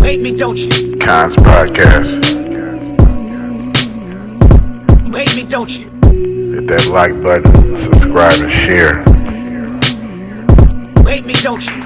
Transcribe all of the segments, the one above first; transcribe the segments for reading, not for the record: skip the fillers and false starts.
hate me, don't you? Kons podcast. You hate me, don't you? Hit that like button, subscribe and share. You hate me, don't you?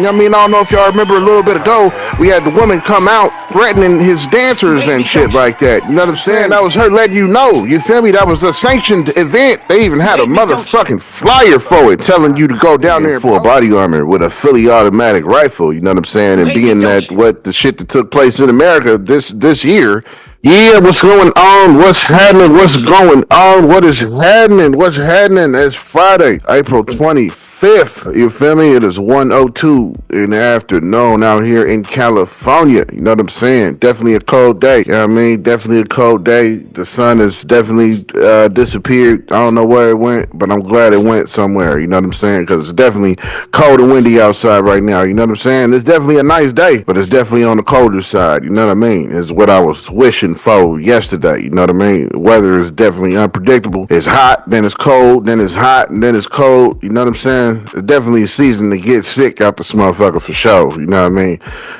I mean, I don't know if y'all remember a little bit ago, we had the woman come out threatening his dancers and shit like that. You know what I'm saying? That was her letting you know. You feel me? That was a sanctioned event. They even had a motherfucking flyer for it telling you to go down there in full body armor with a fully automatic rifle. You know what I'm saying? And being that what the shit that took place in America this year. Yeah, what's going on? What's happening? What's going on? What is happening? What's happening? It's Friday, April 25th. You feel me? It is 1:02 in the afternoon out here in California. You know what I'm saying? Definitely a cold day. You know what I mean? Definitely a cold day. The sun has definitely disappeared. I don't know where it went, but I'm glad it went somewhere. You know what I'm saying? Because it's definitely cold and windy outside right now. You know what I'm saying? It's definitely a nice day, but it's definitely on the colder side. You know what I mean? Is what I was wishing for yesterday. You know what I mean? Weather is definitely unpredictable. It's hot, then it's cold, then it's hot, and then it's cold. You know what I'm saying? It's definitely a season to get sick out this motherfucker for sure. You know what I mean?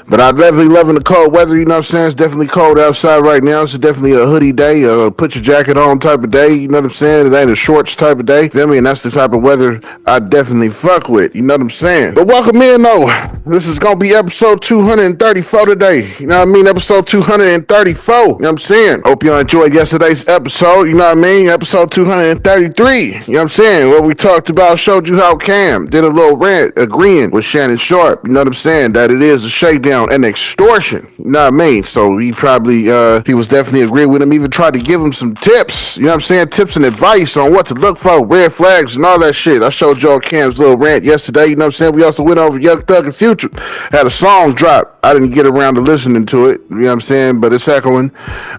But I'm definitely loving the cold weather. You know what I'm saying? It's definitely cold outside right now. It's definitely a hoodie day, put your jacket on type of day. You know what I'm saying? It ain't a shorts type of day. Feel me? And that's the type of weather I definitely fuck with. You know what I'm saying? But welcome in though. This is gonna be episode 234 today. You know what I mean? Episode 234. You know what I'm saying? Hope y'all enjoyed yesterday's episode. You know what I mean? Episode 233. You know what I'm saying? What we talked about, showed you how Cam did a little rant agreeing with Shannon Sharp. You know what I'm saying? That it is a shakedown and extortion. You know what I mean? So he probably, he was definitely agreeing with him. Even tried to give him some tips. You know what I'm saying? Tips and advice on what to look for, red flags and all that shit. I showed y'all Cam's little rant yesterday. You know what I'm saying? We also went over Young Thug and Future. Had a song drop. I didn't get around to listening to it. You know what I'm saying? But it's echoing.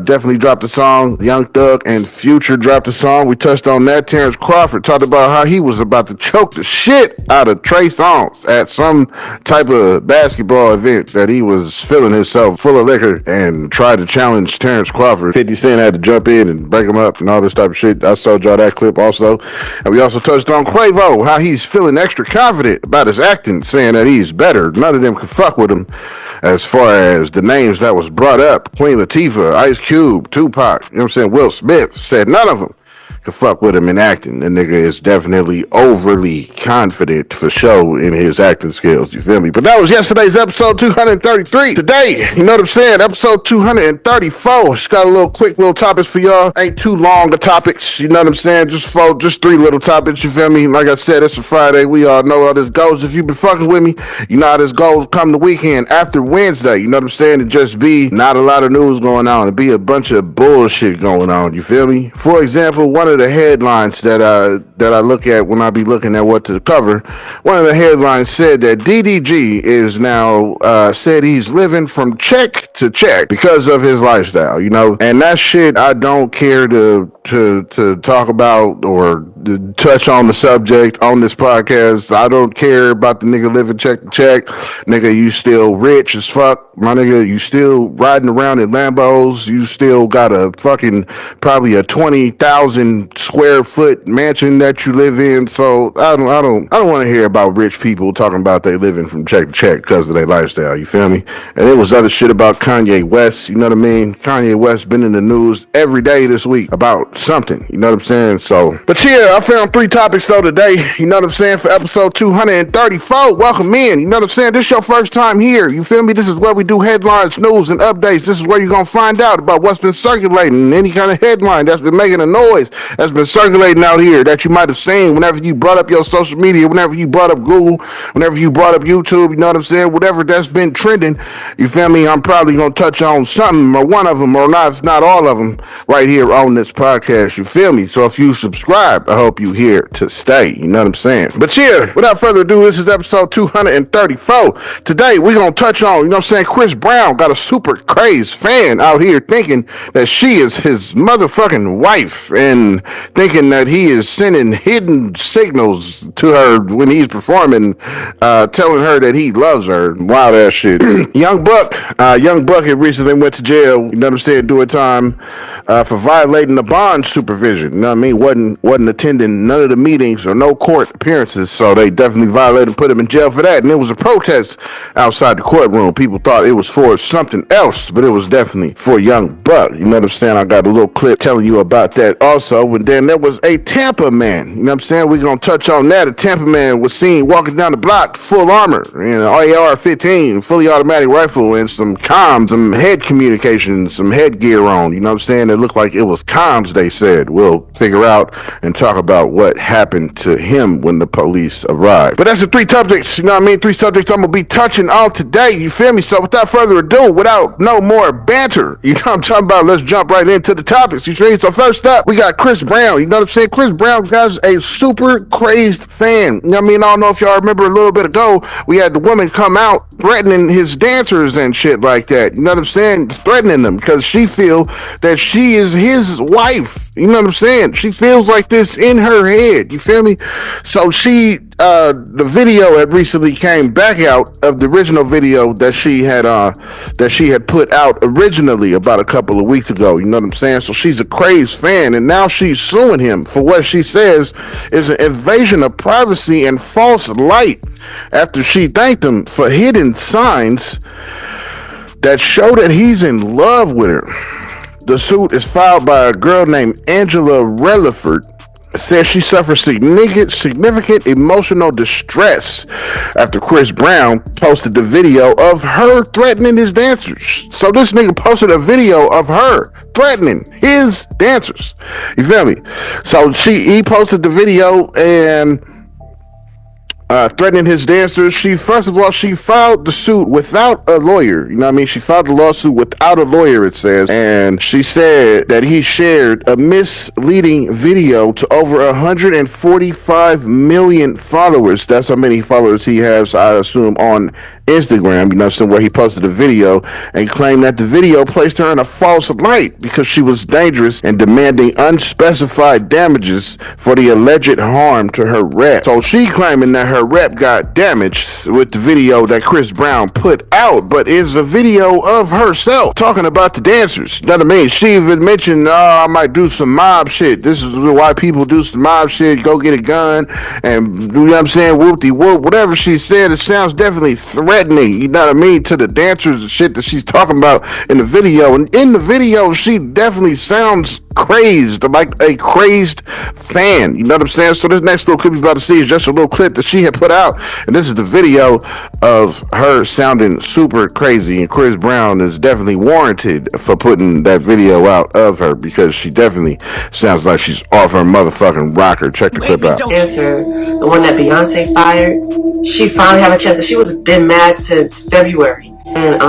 Definitely dropped the song. Young Thug and Future dropped the song. We touched on that. Terrence Crawford talked about how he was about to choke the shit out of Trey Songz at some type of basketball event that he was feeling himself full of liquor and tried to challenge Terrence Crawford. 50 Cent had to jump in and break him up and all this type of shit. I showed y'all that clip also. And we also touched on Quavo, how he's feeling extra confident about his acting, saying that he's better. None of them could fuck with him as far as the names that was brought up. Queen Latifah, Ice Cube, Tupac, you know what I'm saying? Will Smith said none of them could fuck with him in acting. The nigga is definitely overly confident for show in his acting skills. You feel me? But that was yesterday's episode 233. Today, you know what I'm saying? Episode 234. Just got a little quick little topics for y'all. Ain't too long of topics. You know what I'm saying? Just three little topics. You feel me? Like I said, it's a Friday. We all know how this goes. If you've been fucking with me, you know how this goes. Come the weekend after Wednesday. You know what I'm saying? It just be not a lot of news going on. It be a bunch of bullshit going on. You feel me? For example, one of the headlines that I look at when I be looking at what to cover, one of the headlines said that DDG is now said he's living from check to check because of his lifestyle, you know, and that shit I don't care to talk about or to touch on the subject on this podcast. I don't care about the nigga living check to check. Nigga, you still rich as fuck. My nigga, you still riding around in Lambos. You still got a fucking probably a 20,000 square foot mansion that you live in. So I don't want to hear about rich people talking about they living from check to check because of their lifestyle. You feel me? And there was other shit about Kanye West. You know what I mean? Kanye West been in the news every day this week about something. You know what I'm saying? So, but yeah, I found three topics though today. You know what I'm saying? For episode 234. Welcome in. You know what I'm saying? This is your first time here. You feel me? This is where we do headlines, news, and updates. This is where you're gonna find out about what's been circulating. Any kind of headline that's been making a noise, that's been circulating out here that you might have seen whenever you brought up your social media, whenever you brought up Google, whenever you brought up YouTube. You know what I'm saying? Whatever that's been trending. You feel me? I'm probably gonna touch on something or one of them or not, if not all of them, right here on this podcast. podcast. You feel me? So if you subscribe, I hope you here to stay. You know what I'm saying? But yeah, without further ado, this is episode 234. Today, we're going to touch on, you know what I'm saying, Chris Brown got a super crazed fan out here thinking that she is his motherfucking wife and thinking that he is sending hidden signals to her when he's performing, telling her that he loves her. Wild ass shit. Young Buck had recently went to jail, you know what I'm saying, doing time for violating the bond supervision. You know what I mean? Wasn't attending none of the meetings or no court appearances, so they definitely violated and put him in jail for that. And it was a protest outside the courtroom. People thought it was for something else, but it was definitely for Young Buck. You know what I'm saying? I got a little clip telling you about that also. And then there was a Tampa man. You know what I'm saying? We're going to touch on that. A Tampa man was seen walking down the block, full armor, you know, AR-15, fully automatic rifle, and some comms, some head communications, some headgear on. You know what I'm saying? It looked like it was comms, they said. We'll figure out and talk about what happened to him when the police arrived. But that's the three subjects, you know what I mean? Three subjects I'm going to be touching on today. You feel me? So without further ado, without no more banter, you know what I'm talking about? Let's jump right into the topics. You feel me? So first up, we got Chris Brown. You know what I'm saying? Chris Brown got a super crazed fan. You know what I mean? I don't know if y'all remember a little bit ago, we had the woman come out threatening his dancers and shit like that. You know what I'm saying? Threatening them because she feel that she is his wife. You know what I'm saying? She feels like this in her head. You feel me? So the video had recently came back out of the original video that she had put out originally about a couple of weeks ago. You know what I'm saying? So she's a crazed fan, and now she's suing him for what she says is an invasion of privacy and false light after she thanked him for hidden signs that show that he's in love with her. The suit is filed by a girl named Angela Relaford. Says she suffered significant emotional distress after Chris Brown posted the video of her threatening his dancers. So this nigga posted a video of her threatening his dancers. You feel me? So he posted the video and threatening his dancers. She filed the suit without a lawyer. You know what I mean? She filed the lawsuit without a lawyer, it says. And she said that he shared a misleading video to over 145 million followers. That's how many followers he has, I assume, on Instagram, you know, where he posted a video and claimed that the video placed her in a false light because she was dangerous and demanding unspecified damages for the alleged harm to her rep. So she claiming that her rep got damaged with the video that Chris Brown put out, but it's a video of herself talking about the dancers. You know what I mean? She even mentioned, I might do some mob shit. This is why people do some mob shit. Go get a gun and, you know what I'm saying, whoop-de-whoop. Whatever she said, it sounds definitely threatening, you know what I mean, to the dancers and shit that she's talking about in the video. And in the video, she definitely sounds crazed, like a crazed fan. You know what I'm saying? So this next little clip you're about to see is just a little clip that she had put out, and this is the video of her sounding super crazy. And Chris Brown is definitely warranted for putting that video out of her because she definitely sounds like she's off her motherfucking rocker. Check the clip out. Answer the one that Beyonce fired. She finally have a chance. She was been mad since February, and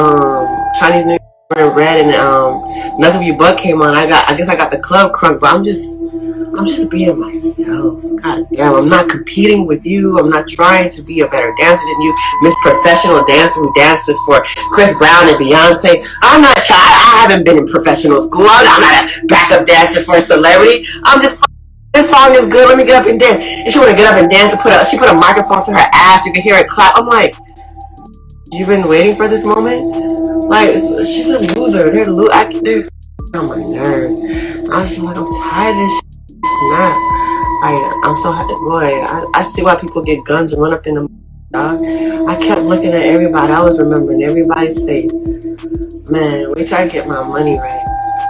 Chinese New Year wearing red, and Nothing You But came on. I guess I got the club crunk, but I'm just being myself. God damn, I'm not competing with you. I'm not trying to be a better dancer than you, Miss Professional Dancer who dances for Chris Brown and Beyonce. I'm not trying. I haven't been in professional school. I'm not a backup dancer for a celebrity. I'm just. This song is good. Let me get up and dance. And she want to get up and dance and she put a microphone to her ass. You can hear it clap. I'm like, you've been waiting for this moment? Like, she's a loser. They're on my nerves. I was like, I'm tired of this shit. It's not. I'm so happy. Boy, I see why people get guns and run up in the dog. I kept looking at everybody. I was remembering everybody's face. Man, wait till I get my money right.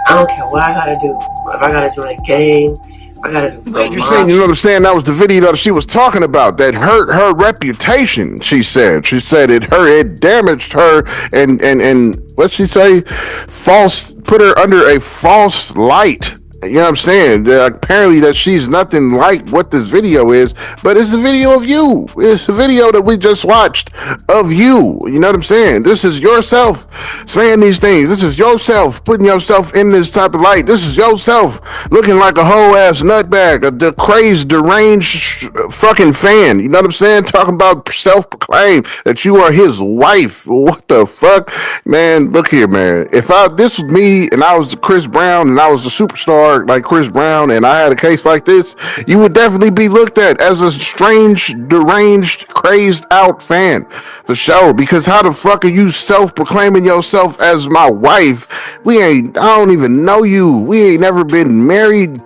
I don't care what I gotta do. If I gotta join a gang, I gotta do so you know what I'm saying? That was the video that she was talking about that hurt her reputation. She said it damaged her and what'd she say? Put her under a false light You know what I'm saying? Apparently that she's nothing like what this video is, but it's a video of you. It's a video that we just watched of you. You know what I'm saying? This is yourself saying these things. This is yourself putting yourself in this type of light. This is yourself looking like a whole ass nutbag, a crazed, deranged fucking fan. You know what I'm saying? Talking about self-proclaim that you are his wife. What the fuck? Man, look here, man. If this was me and I was Chris Brown and I was a superstar like Chris Brown and I had a case like this, you would definitely be looked at as a strange, deranged, crazed out fan for sure. Because how the fuck are you self-proclaiming yourself as my wife? I don't even know you. We ain't never been married,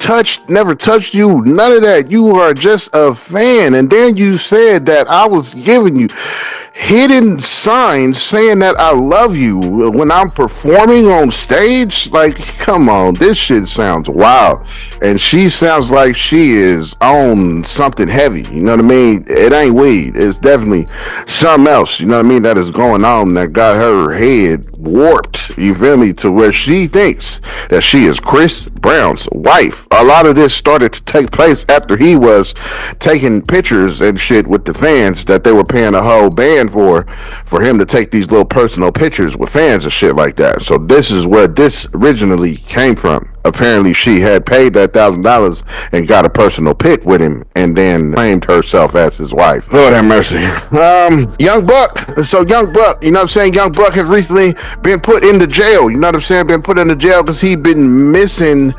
never touched you, none of that. You are just a fan. And then you said that I was giving you hidden signs saying that I love you when I'm performing on stage. Like, come on, this shit sounds wild. And she sounds like she is on something heavy. You know what I mean? It ain't weed. It's definitely something else. You know what I mean? That is going on that got her head warped. You feel me? To where she thinks that she is Chris Brown's wife. A lot of this started to take place after he was taking pictures and shit with the fans that they were paying a whole band for him to take these little personal pictures with fans and shit like that. So this is where this originally came from. Apparently she had paid that $1,000 and got a personal pic with him and then claimed herself as his wife. Lord have mercy. Young Buck. So Young Buck, you know what I'm saying? Young Buck has recently been put into jail. You know what I'm saying? Been put into jail because he been missing,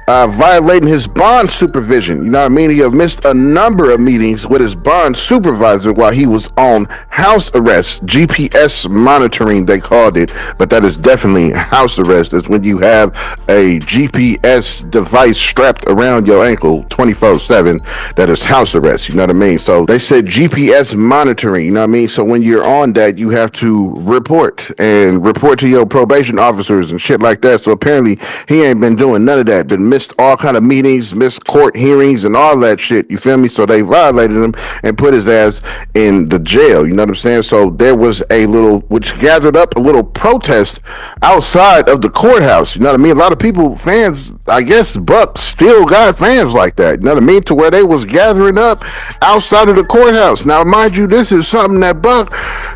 violating his bond supervision. You know what I mean? He have missed a number of meetings with his bond supervisor while he was on house arrest. GPS monitoring, they called it, but that is definitely house arrest. That's when you have a GPS device strapped around your ankle 24/7. That is house arrest. You know what I mean? So they said GPS monitoring. You know what I mean? So when you're on that, you have to report to your probation officers and shit like that. So apparently he ain't been doing none of that. Been missed all kind of meetings, missed court hearings and all that shit. You feel me? So they violated him and put his ass in the jail. You know what I'm saying? So there was which gathered up a little protest outside of the courthouse. You know what I mean? A lot of people, fans, I guess Buck still got fans like that. You know what I mean? To where they was gathering up outside of the courthouse. Now, mind you, this is something that Buck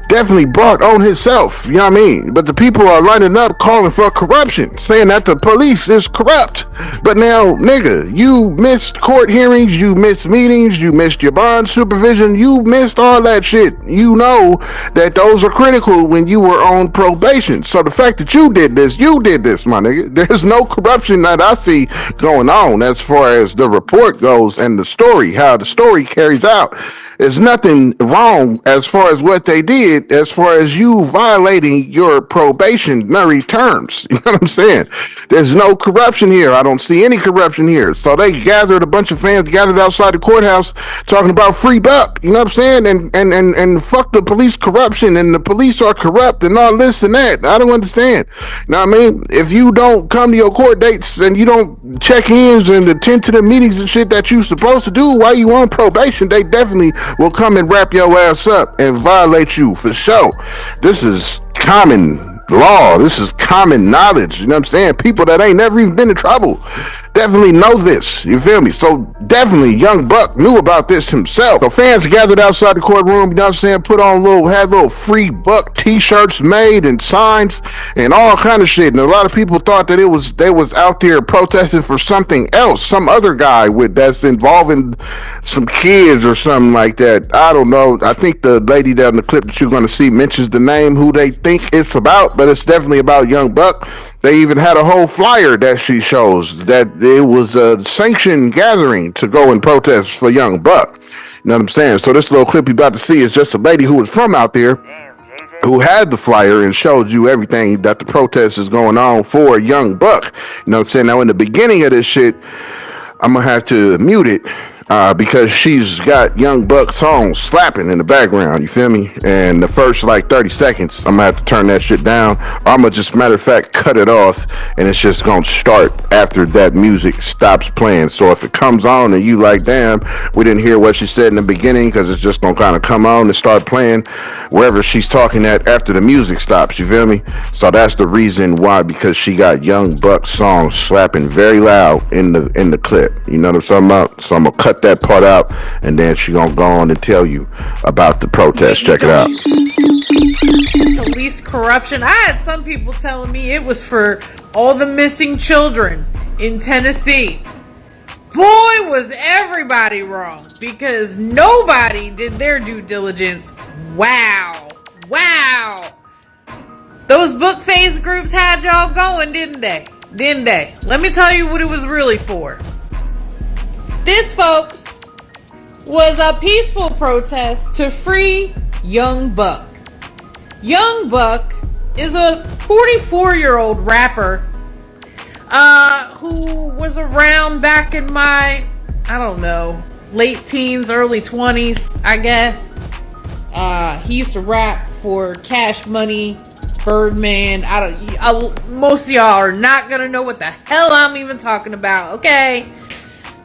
definitely brought on himself. You know what I mean? But the people are lining up calling for corruption, saying that the police is corrupt. But now, nigga, you missed court hearings, you missed meetings, you missed your bond supervision, you missed all that shit. You know that those are critical when you were on probation. So the fact that you did this, my nigga. There's no corruption that I see going on as far as the report goes and the story, how the story carries out. There's nothing wrong as far as what they did, as far as you violating your probationary terms. You know what I'm saying? There's no corruption here. I don't see any corruption here. So they gathered, a bunch of fans gathered outside the courthouse talking about free Buck. You know what I'm saying? And fuck the police corruption and the police are corrupt and all this and that. I don't understand. You know what I mean? If you don't come to your court dates and you don't check ins and attend to the meetings and shit that you supposed to do while you on probation, they definitely will come and wrap your ass up and violate you for sure. This is common law. This is common knowledge. You know what I'm saying? People that ain't never even been in trouble definitely know this. You feel me? So definitely Young Buck knew about this himself. So fans gathered outside the courtroom, you know what I'm saying, had little free Buck t-shirts made and signs and all kind of shit. And a lot of people thought that they was out there protesting for something else, some other guy that's involving some kids or something like that. I don't know. I think the lady down in the clip that you're going to see mentions the name who they think it's about, but it's definitely about Young Buck. They even had a whole flyer that she shows that it was a sanctioned gathering to go and protest for Young Buck. You know what I'm saying? So this little clip you're about to see is just a lady who was from out there who had the flyer and showed you everything that the protest is going on for Young Buck. You know what I'm saying? Now, in the beginning of this shit, I'm going to have to mute it because she's got Young Buck songs slapping in the background, you feel me? And the first like 30 seconds, I'm gonna have to turn that shit down. Or I'm gonna just, matter of fact, cut it off, and it's just gonna start after that music stops playing. So if it comes on and you like, damn, we didn't hear what she said in the beginning, because it's just gonna kind of come on and start playing wherever she's talking at after the music stops, you feel me? So that's the reason why, because she got Young Buck songs slapping very loud in the clip. You know what I'm talking about? So I'm gonna cut that part out, and then she gonna go on and tell you about the protest. Check it out. Police corruption. I had some people telling me it was for all the missing children in Tennessee. Boy, was everybody wrong, because nobody did their due diligence. Wow. Those book phase groups had y'all going, didn't they? Let me tell you what it was really for. This, folks, was a peaceful protest to free Young Buck. Young Buck is a 44-year-old rapper who was around back in my, I don't know, late teens, early 20s, I guess. He used to rap for Cash Money, Birdman. Most of y'all are not gonna know what the hell I'm even talking about, okay?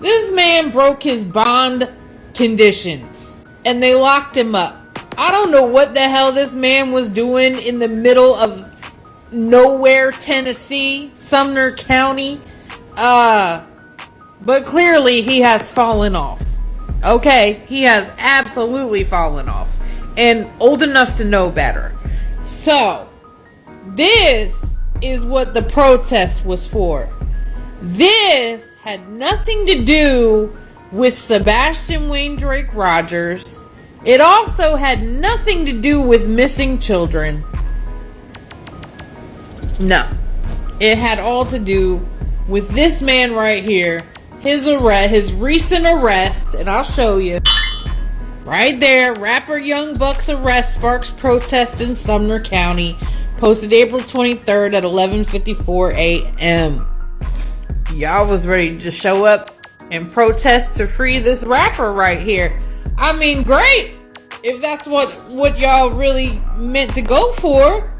This man broke his bond conditions, and they locked him up. I don't know what the hell this man was doing in the middle of nowhere, Tennessee, Sumner County. But clearly he has fallen off. Okay? He has absolutely fallen off. And old enough to know better. So, this is what the protest was for. This had nothing to do with Sebastian Wayne Drake Rogers. It also had nothing to do with missing children. No. It had all to do with this man right here. His recent arrest, and I'll show you. Right there, rapper Young Buck's arrest sparks protest in Sumner County. Posted April 23rd at 11:54 a.m. Y'all was ready to show up and protest to free this rapper right here. I mean, great, if that's what y'all really meant to go for.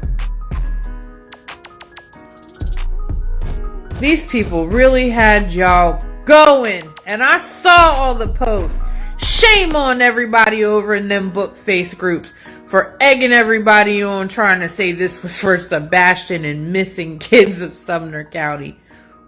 These people really had y'all going, and I saw all the posts. Shame on everybody over in them book face groups for egging everybody on, trying to say this was for Sebastian and missing kids of Sumner County.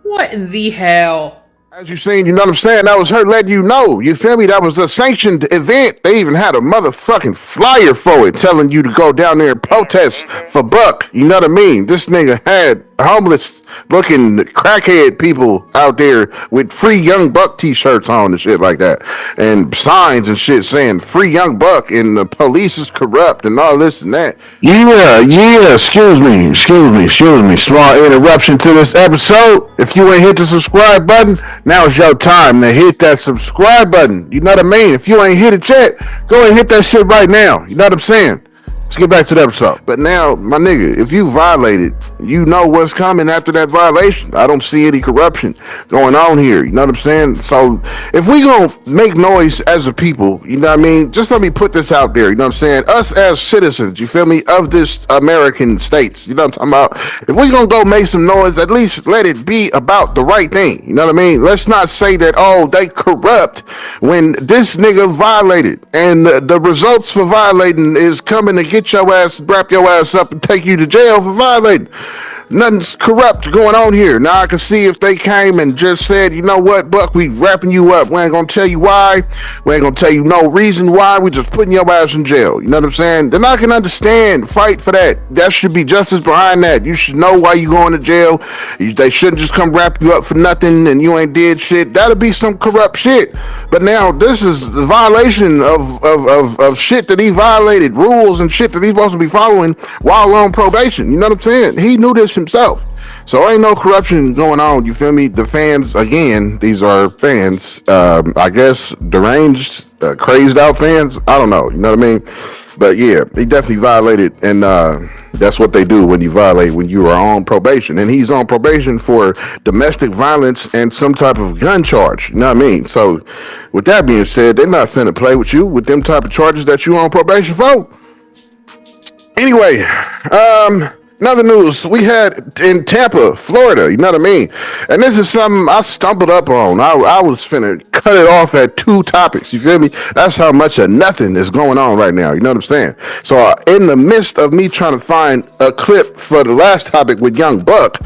What in the hell? As you seen, you know what I'm saying? That was her letting you know. You feel me? That was a sanctioned event. They even had a motherfucking flyer for it, telling you to go down there and protest for Buck. You know what I mean? This nigga had homeless looking crackhead people out there with free Young Buck t-shirts on and shit like that, and signs and shit saying free Young Buck and the police is corrupt and all this and that. Yeah, excuse me. Small interruption to this episode. If you ain't hit the subscribe button, now it's your time to hit that subscribe button. You know what I mean? If you ain't hit it yet, go ahead and hit that shit right now. You know what I'm saying? Let's get back to the episode. But now, my nigga, if you violated, you know what's coming after that violation. I don't see any corruption going on here. You know what I'm saying? So if we gonna make noise as a people, you know what I mean? Just let me put this out there. You know what I'm saying? Us as citizens, you feel me, of this American states. You know what I'm talking about? If we gonna go make some noise, at least let it be about the right thing. You know what I mean? Let's not say that, oh, they corrupt when this nigga violated. And the results for violating is coming to get your ass, wrap your ass up and take you to jail for violating. Nothing's corrupt going on here. Now I can see if they came and just said, you know what, Buck, we wrapping you up. We ain't gonna tell you why. We ain't gonna tell you no reason why. We just putting your ass in jail. You know what I'm saying? Then I can understand. Fight for that. That should be justice behind that. You should know why you going to jail. They shouldn't just come wrap you up for nothing and you ain't did shit. That'll be some corrupt shit. But now this is the violation of shit that he violated, rules and shit that he's supposed to be following while on probation. You know what I'm saying? He knew this himself. So ain't no corruption going on. You feel me? The fans, again, these are fans, I guess deranged, crazed out fans. I don't know. You know what I mean? But yeah, he definitely violated, and that's what they do when you violate when you are on probation. And he's on probation for domestic violence and some type of gun charge. You know what I mean? So with that being said, they're not finna play with you with them type of charges that you on probation for. Anyway, another news we had in Tampa, Florida, you know what I mean? And this is something I stumbled up on. I was finna cut it off at 2 topics, you feel me? That's how much of nothing is going on right now, you know what I'm saying? So in the midst of me trying to find a clip for the last topic with Young Buck,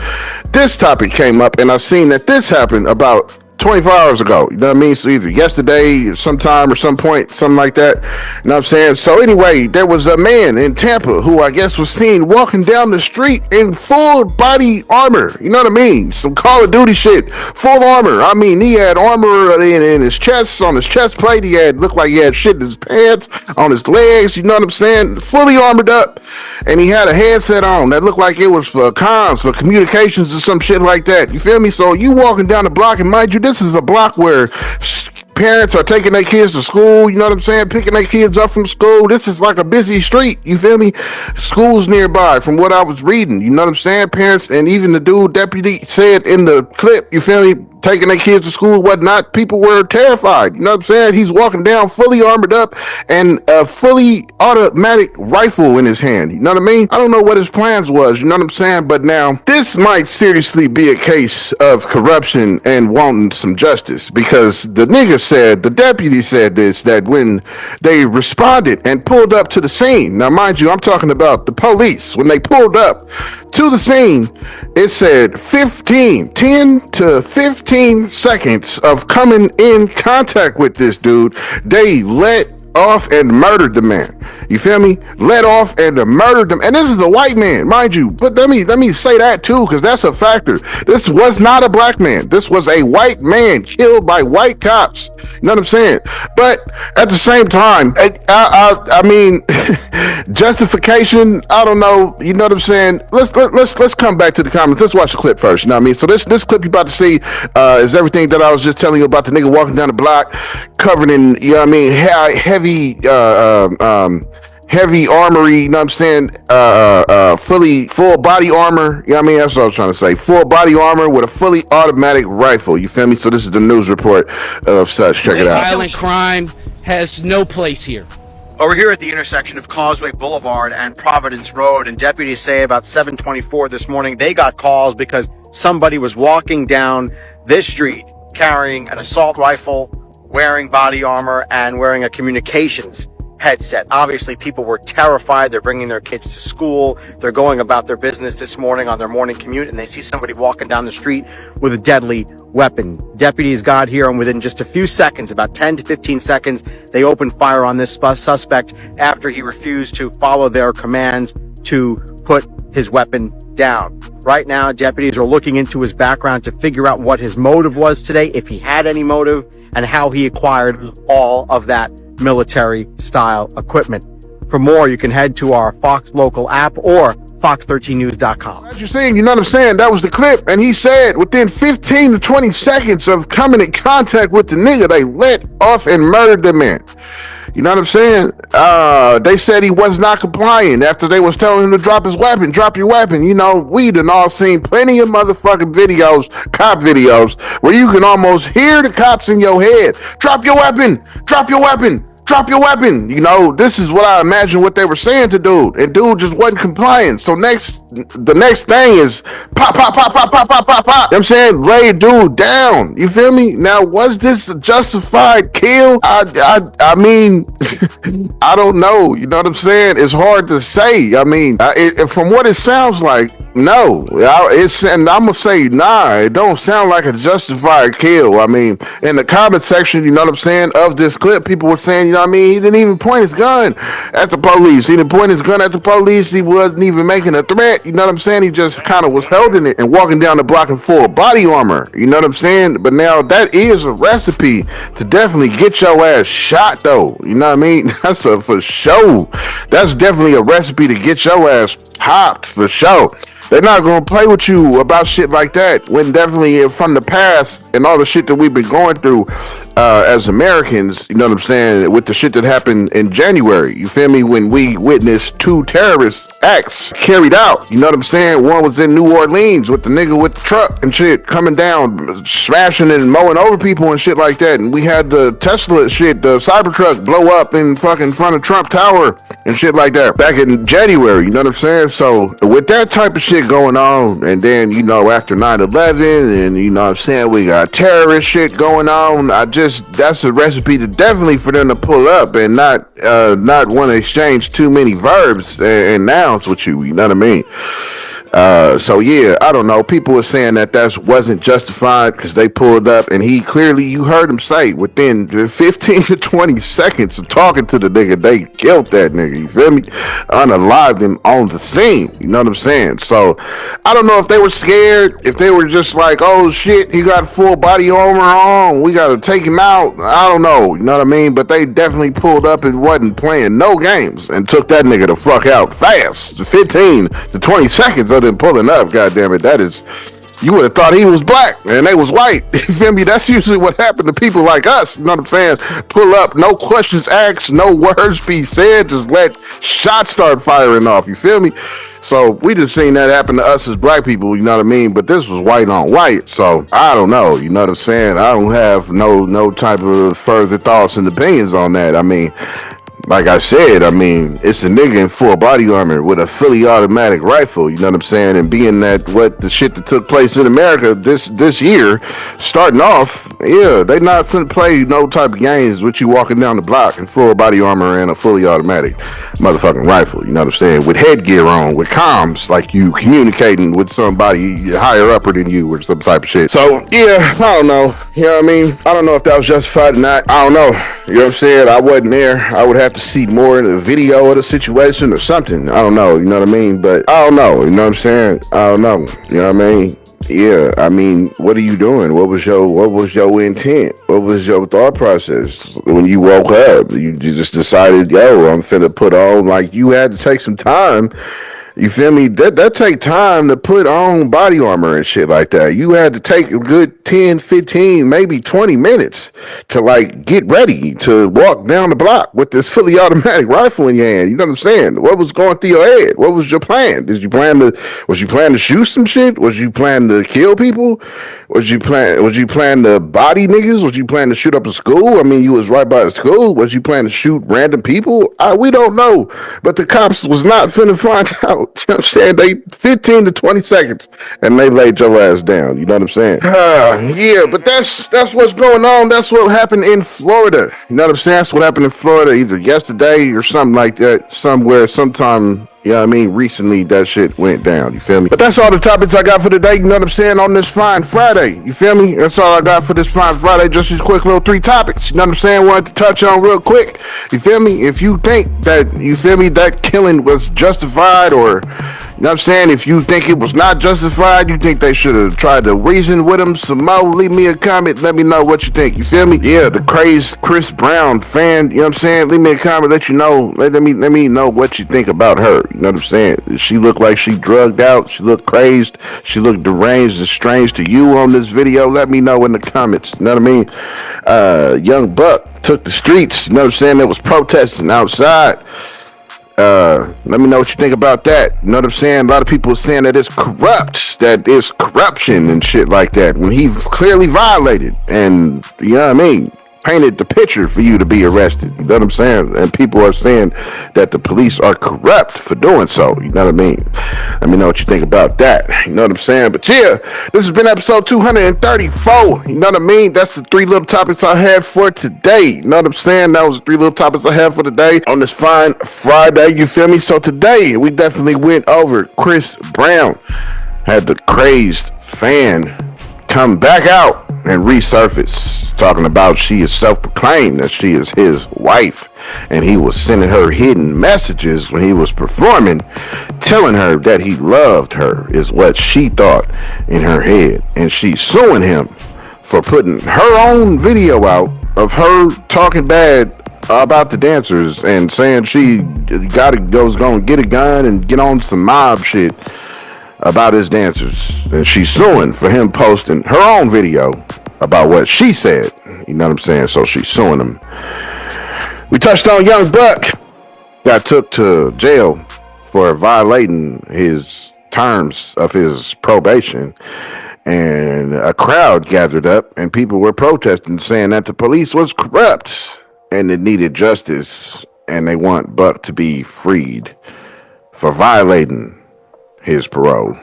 this topic came up, and I've seen that this happened about 24 hours ago, you know what I mean? So either yesterday, sometime or some point, something like that, you know what I'm saying? So anyway, there was a man in Tampa who I guess was seen walking down the street in full body armor, you know what I mean? Some Call of Duty shit, full armor. I mean, he had armor in his chest, on his chest plate. He had, looked like he had shit in his pants, on his legs, you know what I'm saying? Fully armored up. And he had a headset on that looked like it was for Kons, for communications or some shit like that. You feel me? So you walking down the block, and mind you, this is a block where parents are taking their kids to school, you know what I'm saying? Picking their kids up from school. This is like a busy street, you feel me? Schools nearby, from what I was reading, you know what I'm saying? Parents, and even the dude deputy said in the clip, you feel me? Taking their kids to school and whatnot, people were terrified. You know what I'm saying? He's walking down fully armored up and a fully automatic rifle in his hand. You know what I mean? I don't know what his plans was, you know what I'm saying? But now, this might seriously be a case of corruption and wanting some justice, because the nigga said, the deputy said this, that when they responded and pulled up to the scene, now mind you, I'm talking about the police, when they pulled up to the scene, it said 10 to 15 seconds of coming in contact with this dude, they let off and murdered the man. You feel me? Let off and murdered them. And this is a white man, mind you. But let me say that too, because that's a factor. This was not a black man. This was a white man killed by white cops. You know what I'm saying? But at the same time, I mean, justification, I don't know. You know what I'm saying? Let's come back to the comments. Let's watch the clip first. You know what I mean? So this clip you about to see is everything that I was just telling you about the nigga walking down the block, covered in, you know what I mean, heavy armory, you know what I'm saying? Full body armor, you know what I mean? That's what I was trying to say. Full body armor with a fully automatic rifle, you feel me? So this is the news report of such. Check it out. Violent crime has no place here. Well, we're here at the intersection of Causeway Boulevard and Providence Road, and deputies say about 7:24 this morning, they got calls because somebody was walking down this street carrying an assault rifle, wearing body armor, and wearing a communications headset. Obviously, people were terrified. They're bringing their kids to school. They're going about their business this morning on their morning commute, and they see somebody walking down the street with a deadly weapon. Deputies got here, and within just a few seconds, about 10 to 15 seconds, they opened fire on this suspect after he refused to follow their commands to put his weapon down. Right now, deputies are looking into his background to figure out what his motive was today, if he had any motive, and how he acquired all of that military-style equipment. For more, you can head to our Fox Local app or fox13news.com. As you're saying, you know what I'm saying? That was the clip, and he said within 15 to 20 seconds of coming in contact with the nigga, they let off and murdered the man. You know what I'm saying? They said he was not complying after they was telling him to drop his weapon, drop your weapon. You know, we done all seen plenty of motherfucking videos, cop videos, where you can almost hear the cops in your head. Drop your weapon, drop your weapon, drop your weapon. You know, this is what I imagine what they were saying to dude, and dude just wasn't complying. So the next thing is pop, pop, pop, pop, pop, pop, pop, pop. You know what I'm saying? Lay dude down. You feel me? Now, was this a justified kill? I mean, I don't know. You know what I'm saying? It's hard to say. I mean, from what it sounds like, no. And I'm gonna say, nah, it don't sound like a justified kill. I mean, in the comment section, you know what I'm saying, of this clip, people were saying, you know what I mean, he didn't even point his gun at the police. He didn't point his gun at the police. He wasn't even making a threat. You know what I'm saying? He just kind of was holding it and walking down the block in full body armor. You know what I'm saying? But now that is a recipe to definitely get your ass shot, though. You know what I mean? That's a for sure. That's definitely a recipe to get your ass popped for sure. They're not going to play with you about shit like that when definitely from the past and all the shit that we've been going through, as Americans, you know what I'm saying, with the shit that happened in January, you feel me, when we witnessed 2 terrorist acts carried out, you know what I'm saying. One was in New Orleans with the nigga with the truck and shit coming down, smashing and mowing over people and shit like that, and we had the Tesla shit, the Cybertruck blow up in fucking front of Trump Tower and shit like that back in January, you know what I'm saying. So with that type of shit going on, and then, you know, after 9/11, and you know what I'm saying, we got terrorist shit going on, that's a recipe to definitely for them to pull up and not want to exchange too many verbs and nouns with you, you know what I mean. So yeah, I don't know. People were saying that wasn't justified because they pulled up, and he clearly, you heard him say, within 15 to 20 seconds of talking to the nigga, they killed that nigga. You feel me? Unalived him on the scene. You know what I'm saying? So I don't know if they were scared, if they were just like, oh shit, he got full body armor on, we gotta take him out. I don't know. You know what I mean? But they definitely pulled up and wasn't playing no games and took that nigga the fuck out fast. 15 to 20 seconds of them pulling up, goddamn it. That is, you would have thought he was black and they was white. You feel me? That's usually what happened to people like us. You know what I'm saying? Pull up, no questions asked, no words be said, just let shots start firing off. You feel me? So we just seen that happen to us as black people, you know what I mean? But this was white on white, so I don't know, you know what I'm saying? I don't have no type of further thoughts and opinions on that. I mean, like I said, I mean, it's a nigga in full body armor with a fully automatic rifle, you know what I'm saying? And being that what the shit that took place in America this year, starting off, yeah, they not finna play no type of games with you walking down the block in full body armor and a fully automatic motherfucking rifle, you know what I'm saying? With headgear on, with comms, like you communicating with somebody higher upper than you or some type of shit. So, yeah, I don't know. You know what I mean? I don't know if that was justified or not. I don't know. You know what I'm saying? I wasn't there. I would have to see more in the video of the situation or something. I don't know. You know what I mean? But I don't know. You know what I'm saying? I don't know. You know what I mean? Yeah, I mean, what are you doing? What was your intent? What was your thought process when you woke up? You just decided, yo, I'm finna put on, like, you had to take some time. You feel me? That take time to put on body armor and shit like that. You had to take a good 10, 15, maybe 20 minutes to like get ready to walk down the block with this fully automatic rifle in your hand. You know what I'm saying? What was going through your head? What was your plan? Was you plan to shoot some shit? Was you plan to kill people? Was you plan to body niggas? Was you plan to shoot up a school? I mean, you was right by the school. Was you plan to shoot random people? We don't know. But the cops was not finna find out. You know what I'm saying? They 15 to 20 seconds and they laid your ass down. You know what I'm saying? Yeah, but that's what's going on. That's what happened in Florida. You know what I'm saying? That's what happened in Florida either yesterday or something like that. Somewhere, sometime. You know what I mean? Recently, that shit went down. You feel me? But that's all the topics I got for today. You know what I'm saying? On this fine Friday. You feel me? That's all I got for this fine Friday. Just these quick little 3 topics. You know what I'm saying? Wanted to touch on real quick. You feel me? If you think that, you feel me, that killing was justified, or, you know what I'm saying? If you think it was not justified, you think they should have tried to reason with him some more, leave me a comment. Let me know what you think. You feel me? Yeah, the Crazed Chris Brown fan. You know what I'm saying? Leave me a comment. Let you know. Let me know what you think about her. You know what I'm saying? She looked like she drugged out. She looked crazed. She looked deranged and strange to you on this video. Let me know in the comments. You know what I mean? Young Buck took the streets. You know what I'm saying? That was protesting outside. Let me know what you think about that. You know what I'm saying? A lot of people are saying that it's corrupt, that it's corruption and shit like that, when he clearly violated, and you know what I mean, painted the picture for you to be arrested. You know what I'm saying? And people are saying that the police are corrupt for doing so. You know what I mean? Let me know what you think about that. You know what I'm saying? But yeah, this has been episode 234. You know what I mean? That's the 3 little topics I had for today. You know what I'm saying? That was the 3 little topics I had for today on this fine Friday. You feel me? So today we definitely went over Chris Brown. Had the Crazed fan come back out and resurface, talking about she is self-proclaimed that she is his wife, and he was sending her hidden messages when he was performing, telling her that he loved her, is what she thought in her head, and she's suing him for putting her own video out of her talking bad about the dancers and saying she was gonna get a gun and get on some mob shit about his dancers, and she's suing for him posting her own video about what she said. You know what I'm saying? So she's suing him. We touched on Young Buck. Got took to jail for violating his terms of his probation. And a crowd gathered up and people were protesting, saying that the police was corrupt and it needed justice. And they want Buck to be freed for violating his parole.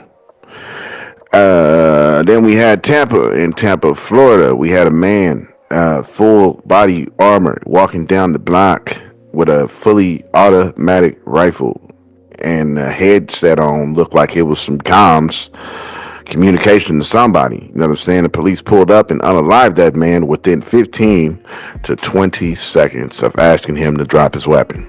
Then we had Tampa. In Tampa, Florida, we had a man, full body armor, walking down the block with a fully automatic rifle and a headset on. Looked like it was some comms communication to somebody. You know what I'm saying? The police pulled up and unalived that man within 15 to 20 seconds of asking him to drop his weapon.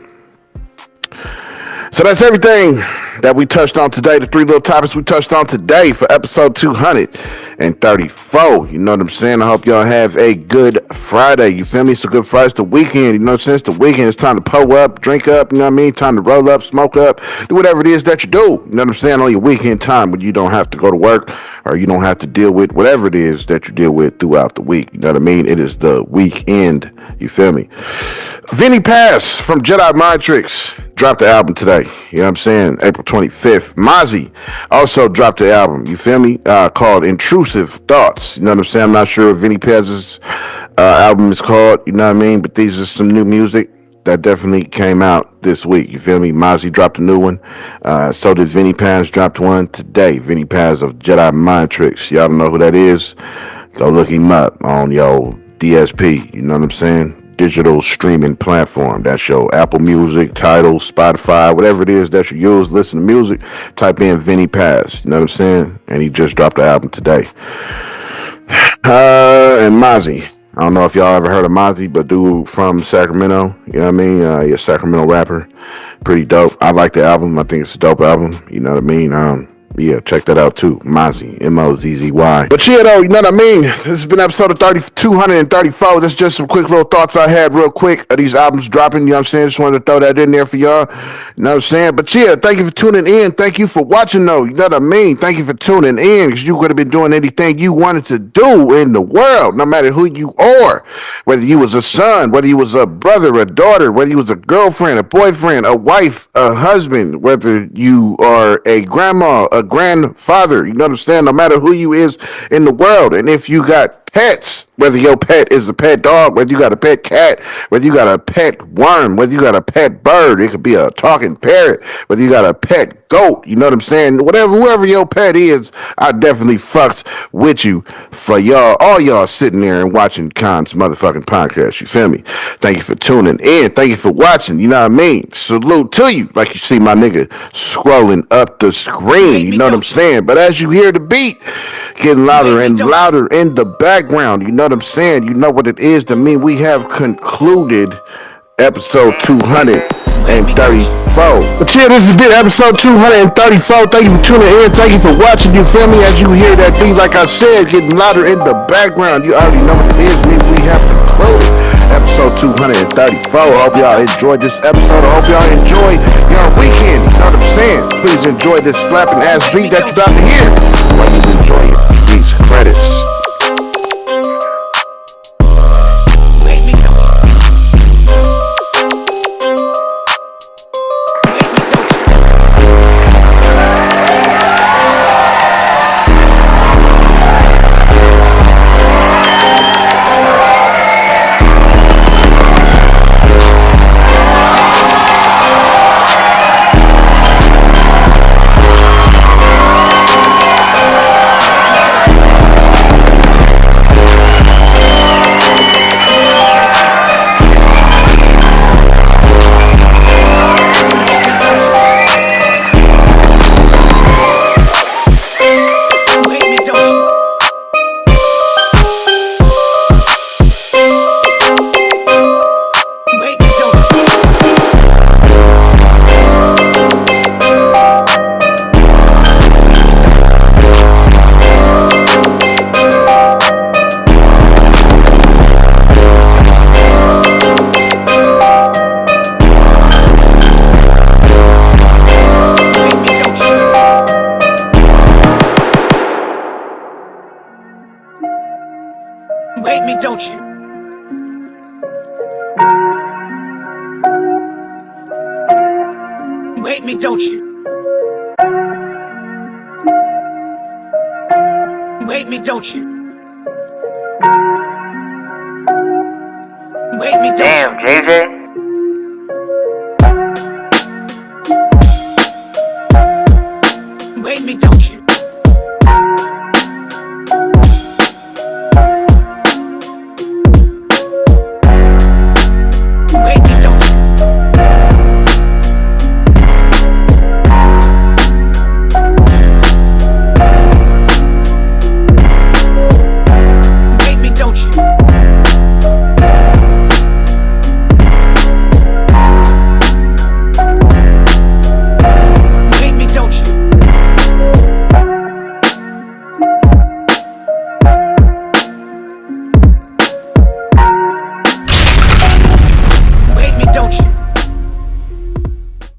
So that's everything that we touched on today. The three little topics we touched on today for episode 234. You know what I'm saying? I hope y'all have a good Friday. You feel me? It's a good Friday. It's the weekend. You know what I'm saying? It's the weekend. It's time to pull up, drink up. You know what I mean? Time to roll up, smoke up, do whatever it is that you do. You know what I'm saying? On your weekend time when you don't have to go to work or you don't have to deal with whatever it is that you deal with throughout the week. You know what I mean? It is the weekend. You feel me? Vinny Pass from Jedi Mind Tricks dropped the album today. You know what I'm saying? April 25th. Mozzie also dropped the album. You feel me? Called Intrusive Thoughts. You know what I'm saying? I'm not sure what Vinny Paz's album is called. You know what I mean? But these are some new music that definitely came out this week. You feel me? Mozzie dropped a new one. So did Vinny Paz, dropped one today. Vinny Paz of Jedi Mind Tricks. Y'all don't know who that is? Go look him up on your DSP. You know what I'm saying? Digital streaming platform. That's your Apple Music, Tidal, Spotify, whatever it is that you use, listen to music, type in Vinny Paz. You know what I'm saying? And he just dropped the album today. And Mozzie. I don't know if y'all ever heard of Mozzie, but dude from Sacramento. You know what I mean? He's a Sacramento rapper. Pretty dope. I like the album. I think it's a dope album. You know what I mean? Yeah, check that out too. Mozzie, M-O-Z-Z-Y. But yeah, though, you know what I mean? This has been episode of 234. That's just some quick little thoughts I had real quick of these albums dropping. You know what I'm saying? Just wanted to throw that in there for y'all. You know what I'm saying? But yeah, thank you for tuning in. Thank you for watching, though. You know what I mean? Thank you for tuning in, because you could have been doing anything you wanted to do in the world, no matter who you are. Whether you was a son, whether you was a brother, a daughter, whether you was a girlfriend, a boyfriend, a wife, a husband, whether you are a grandma, a grandfather, you know what I'm saying? No matter who you is in the world. And if you got pets, whether your pet is a pet dog, whether you got a pet cat, whether you got a pet worm, whether you got a pet bird, it could be a talking parrot, whether you got a pet goat, you know what I'm saying? Whoever your pet is, I definitely fucks with you for y'all, all y'all sitting there and watching Kons motherfucking podcast. You feel me? Thank you for tuning in. Thank you for watching. You know what I mean? Salute to you. Like you see my nigga scrolling up the screen. You know what I'm saying? But as you hear the beat getting louder and louder in the background, you know what I'm saying? You know what it is to me. We have concluded episode 234. But yeah, this has been episode 234. Thank you for tuning in. Thank you for watching. You feel me? As you hear that beat, like I said, getting louder in the background, you already know what it is. We have concluded episode 234. I hope y'all enjoyed this episode. I hope y'all enjoy your weekend. You know what I'm saying? Please enjoy this slapping ass beat that you're about to hear while you enjoy these credits. don't you? You hate me, don't you? You hate me, don't you? You hate me, don't you? Damn, JJ.